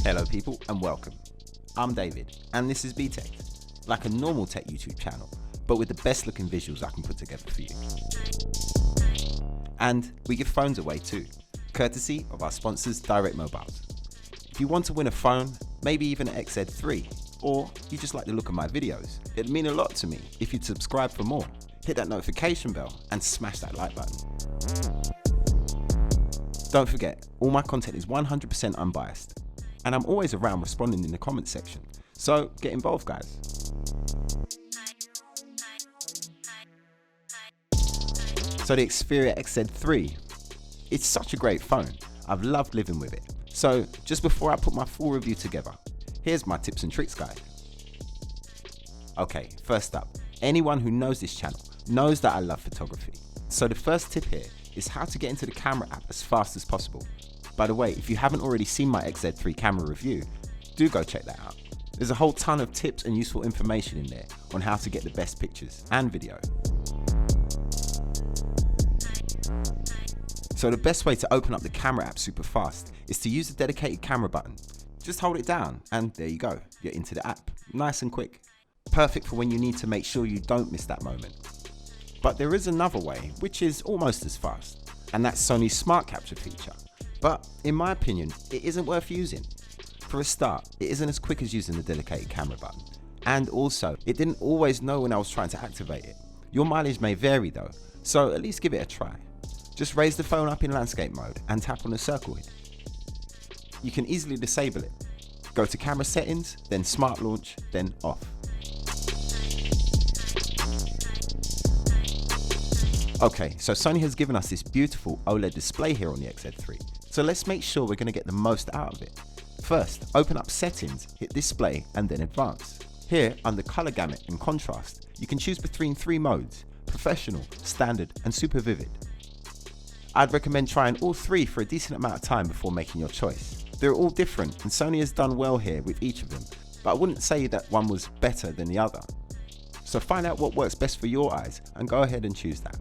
Hello people and welcome. I'm David and this is Btekt, like a normal tech YouTube channel, but with the best looking visuals I can put together for you. And we give phones away too, courtesy of our sponsors Direct Mobiles. If you want to win a phone, maybe even an XZ3, or you just like the look of my videos, it'd mean a lot to me if you'd subscribe for more, hit that notification bell and smash that like button. Don't forget, all my content is 100% unbiased, and I'm always around responding in the comments section, so get involved guys. So the Xperia XZ3, it's such a great phone, I've loved living with it. So just before I put my full review together, here's my tips and tricks guide. Okay, first up, anyone who knows this channel knows that I love photography. So the first tip here is how to get into the camera app as fast as possible. By the way, if you haven't already seen my XZ3 camera review, do go check that out. There's a whole ton of tips and useful information in there on how to get the best pictures and video. So the best way to open up the camera app super fast is to use the dedicated camera button. Just hold it down and there you go, you're into the app. Nice and quick. Perfect for when you need to make sure you don't miss that moment. But there is another way, which is almost as fast, and that's Sony's Smart Capture feature. But in my opinion, it isn't worth using. For a start, it isn't as quick as using the dedicated camera button. And also, it didn't always know when I was trying to activate it. Your mileage may vary though, so at least give it a try. Just raise the phone up in landscape mode and tap on the circle here. You can easily disable it. Go to camera settings, then smart launch, then off. Okay, so Sony has given us this beautiful OLED display here on the XZ3, so let's make sure we're going to get the most out of it. First, open up settings, hit display and then advanced. Here, under color gamut and contrast, you can choose between 3 modes, professional, standard and super vivid. I'd recommend trying all 3 for a decent amount of time before making your choice. They're all different and Sony has done well here with each of them, but I wouldn't say that one was better than the other. So find out what works best for your eyes and go ahead and choose that.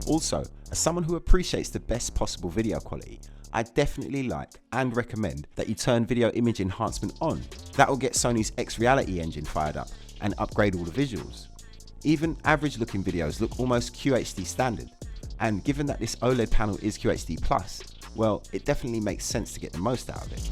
Also, as someone who appreciates the best possible video quality, I definitely like and recommend that you turn video image enhancement on. That will get Sony's X-Reality engine fired up and upgrade all the visuals. Even average looking videos look almost QHD standard, and given that this OLED panel is QHD+, well, it definitely makes sense to get the most out of it.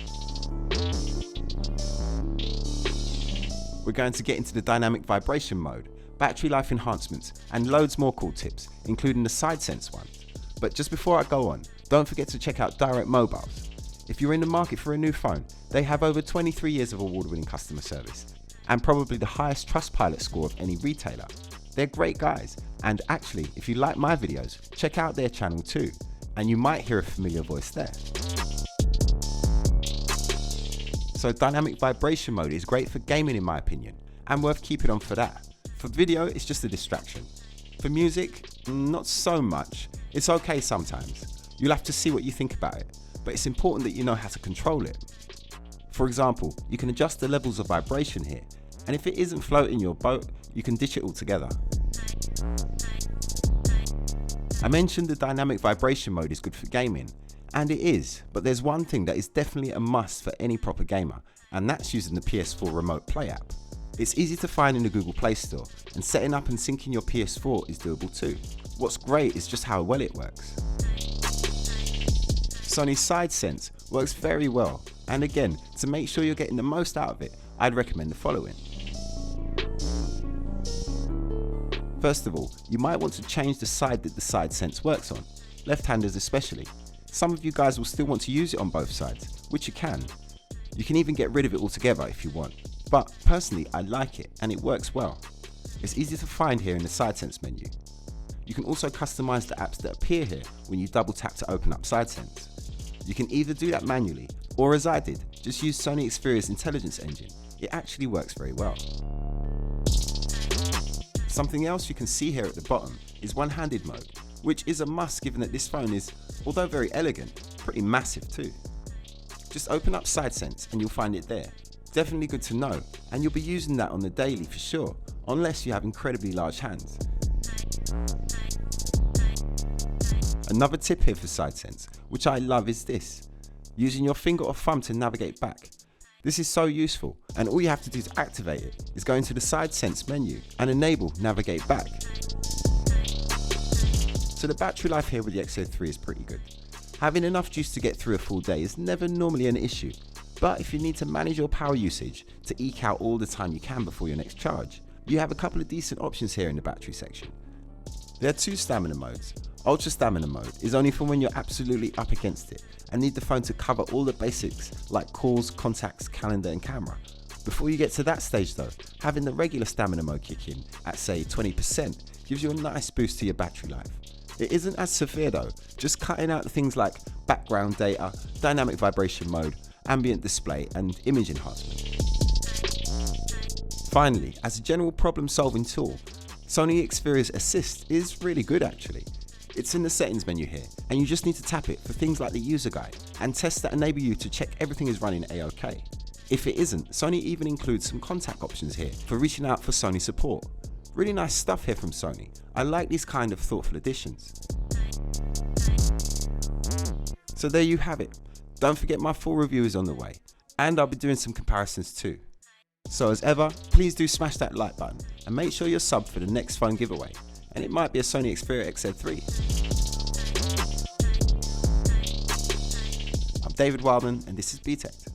We're going to get into the dynamic vibration mode, battery life enhancements, and loads more cool tips, including the SideSense ones. But just before I go on, don't forget to check out Direct Mobiles. If you're in the market for a new phone, they have over 23 years of award-winning customer service, and probably the highest Trustpilot score of any retailer. They're great guys, and actually, if you like my videos, check out their channel too, and you might hear a familiar voice there. So dynamic vibration mode is great for gaming in my opinion, and worth keeping on for that. For video, it's just a distraction. For music, not so much. It's okay sometimes. You'll have to see what you think about it, but it's important that you know how to control it. For example, you can adjust the levels of vibration here, and if it isn't floating your boat, you can ditch it altogether. I mentioned the dynamic vibration mode is good for gaming, and it is, but there's one thing that is definitely a must for any proper gamer, and that's using the PS4 Remote Play app. It's easy to find in the Google Play Store, and setting up and syncing your PS4 is doable too. What's great is just how well it works. Sony's SideSense works very well, and again, to make sure you're getting the most out of it, I'd recommend the following. First of all, you might want to change the side that the SideSense works on, left-handers especially. Some of you guys will still want to use it on both sides, which you can. You can even get rid of it altogether if you want. But personally, I like it and it works well. It's easy to find here in the SideSense menu. You can also customize the apps that appear here when you double tap to open up SideSense. You can either do that manually, or as I did, just use Sony Xperia's intelligence engine. It actually works very well. Something else you can see here at the bottom is Onehanded Mode, which is a must given that this phone is, although very elegant, pretty massive too. Just open up SideSense and you'll find it there. Definitely good to know, and you'll be using that on the daily for sure, unless you have incredibly large hands. Another tip here for SideSense, which I love, is this: using your finger or thumb to navigate back. This is so useful, and all you have to do to activate it is go into the SideSense menu and enable Navigate Back. So the battery life here with the XZ3 is pretty good. Having enough juice to get through a full day is never normally an issue, but if you need to manage your power usage to eke out all the time you can before your next charge, you have a couple of decent options here in the battery section. There are two stamina modes. Ultra stamina mode is only for when you're absolutely up against it and need the phone to cover all the basics like calls, contacts, calendar and camera. Before you get to that stage though, having the regular stamina mode kick in at say 20% gives you a nice boost to your battery life. It isn't as severe though, just cutting out things like background data, dynamic vibration mode, ambient display and image enhancement. Finally, as a general problem solving tool, Sony Xperia Assist is really good actually. It's in the settings menu here, and you just need to tap it for things like the user guide and tests that enable you to check everything is running A-OK. If it isn't, Sony even includes some contact options here for reaching out for Sony support. Really nice stuff here from Sony. I like these kind of thoughtful additions. So there you have it. Don't forget my full review is on the way, and I'll be doing some comparisons too. So as ever, please do smash that like button and make sure you're subbed for the next phone giveaway, and it might be a Sony Xperia XZ3. I'm David Wildman and this is Btekt.